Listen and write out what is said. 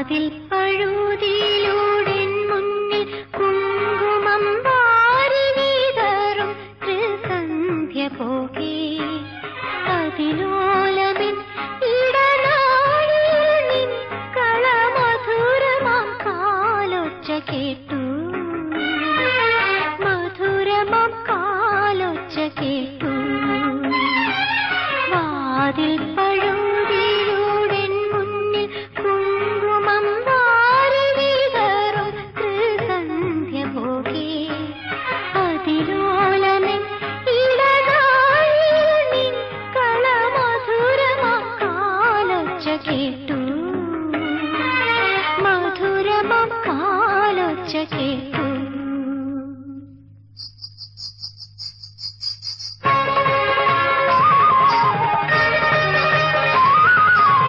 വാതിൽ പഴുതിയിലൂടെ മുന്നിൽ കുങ്കുമം വാരി വിതറും ത്രിസന്ധ്യ പോകെ അതിലോലമിൻ ഇടനാഴിയിൽ നിൻ കളമധുരമാം കാലൊച്ച കേട്ടു മധുരമാം കാലൊച്ച കേട്ടു വാതിൽ പഴുതിയിലൂടെ മുന്നിൽ കുങ്കുമം വാരി വിതറും ത്രിസന്ധ്യ പോകെ അതിലോലമിൻ ഇടനാഴിയിൽ നിൻ കളമധുരമാം കാലൊച്ച കേട്ടു മധുരമാം കാലൊച്ച കേട്ടു.